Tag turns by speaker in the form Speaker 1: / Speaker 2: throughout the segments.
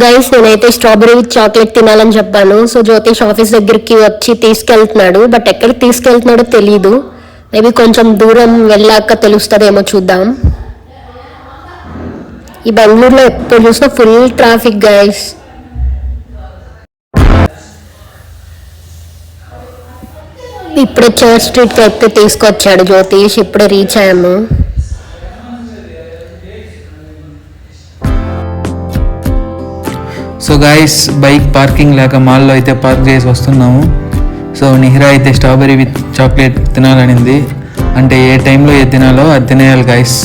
Speaker 1: Guys నేనైతే strawberry with chocolate తినాలని చెప్పాను. సో జ్యోతిష్ ఆఫీస్ దగ్గరికి వచ్చి తీసుకెళ్తున్నాడు. బట్ ఎక్కడికి తీసుకెళ్తున్నాడో తెలీదు. మేబీ కొంచెం దూరం వెళ్ళాక తెలుస్తుందేమో, చూద్దాం. ఈ బెంగళూరులో ఎప్పుడు చూసినా ఫుల్ ట్రాఫిక్ గైస్. ఇప్పుడే చర్చ్ స్ట్రీట్కి అయితే తీసుకొచ్చాడు జ్యోతిష్. ఇప్పుడే రీచ్ అయ్యాము.
Speaker 2: సో గైస్ బైక్ పార్కింగ్ లేక మాల్లో అయితే పార్క్ చేసి వస్తున్నాము. సో నిహిరా అయితే స్ట్రాబెరీ విత్ చాక్లెట్ తినాలనింది. అంటే ఏ టైంలో ఏది తినాలో అది తినేయాలి గైస్.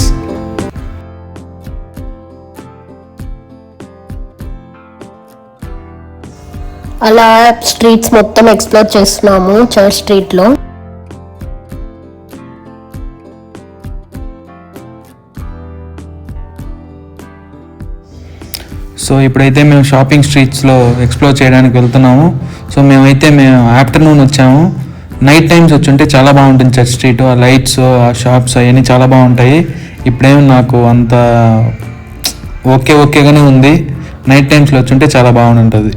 Speaker 1: అలా స్ట్రీట్స్ మొత్తం ఎక్స్ప్లోర్ చేస్తున్నాము చర్చ్ స్ట్రీట్లో.
Speaker 2: సో ఇప్పుడైతే మేము షాపింగ్ స్ట్రీట్స్లో ఎక్స్ప్లోర్ చేయడానికి వెళ్తున్నాము. సో మేము ఆఫ్టర్నూన్ వచ్చాము. నైట్ టైమ్స్ వచ్చుంటే చాలా బాగుంటుంది చర్చ్ స్ట్రీట్. ఆ లైట్స్, ఆ షాప్స్ అవన్నీ చాలా బాగుంటాయి. ఇప్పుడేమో నాకు అంత ఓకేగానే ఉంది. నైట్ టైమ్స్లో వచ్చుంటే చాలా బాగుంటుంది.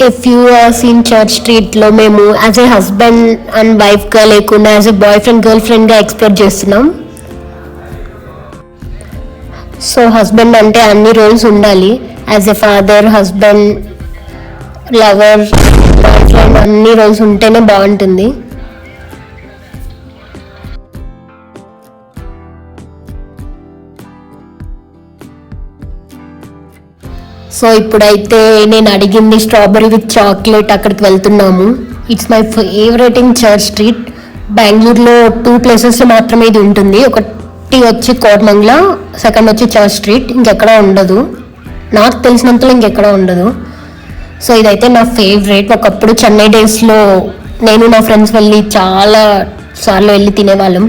Speaker 1: If you are seen church స్ట్రీట్లో మేము యాజ్ ఏ హస్బెండ్ అండ్ వైఫ్గా లేకుండా as a boyfriend girl ఫ్రెండ్గా ఎక్స్ప్లోర్ చేస్తున్నాం. సో హస్బెండ్ అంటే అన్ని రోల్స్ ఉండాలి. As a father, husband, lover, boyfriend అన్ని రోల్స్ ఉంటేనే బాగుంటుంది. సో ఇప్పుడైతే నేను అడిగింది స్ట్రాబెరీ విత్ చాక్లెట్. అక్కడికి వెళ్తున్నాము. It's my favourite in church street. బెంగళూరులో 2 ప్లేసెస్లో మాత్రమే ఇది ఉంటుంది. ఒకటి వచ్చి కోటమంగళ, సెకండ్ వచ్చి చర్చ్ స్ట్రీట్. ఇంకెక్కడ ఉండదు, నాకు తెలిసినంతలో ఇంకెక్కడ ఉండదు. సో ఇదైతే నా ఫేవరెట్. ఒకప్పుడు చెన్నై డేస్లో నేను నా ఫ్రెండ్స్ వెళ్ళి చాలా సార్లు వెళ్ళి తినేవాళ్ళం.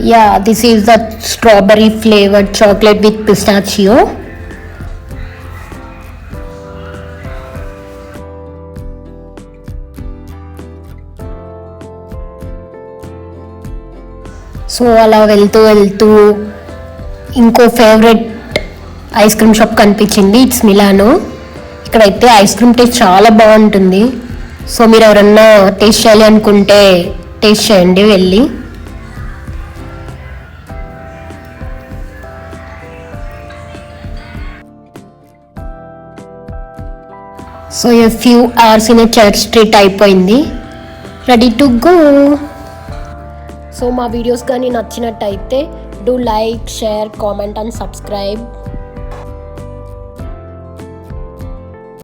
Speaker 1: Yeah, this is the strawberry flavored chocolate with pistachio. So అలా వెళ్తూ ఇంకో ఫేవరెట్ ఐస్ క్రీమ్ షాప్ కనిపించింది. It's Milano. ఇక్కడైతే ఐస్ క్రీమ్ టేస్ట్ చాలా బాగుంటుంది. సో మీరు ఎవరన్నా టేస్ట్ చేయాలి అనుకుంటే టేస్ట్ చేయండి వెళ్ళి. So a few hours in a church street అయిపోయింది. Ready to go. సో మా వీడియోస్ కానీ నచ్చినట్టయితే do like, share, comment and subscribe.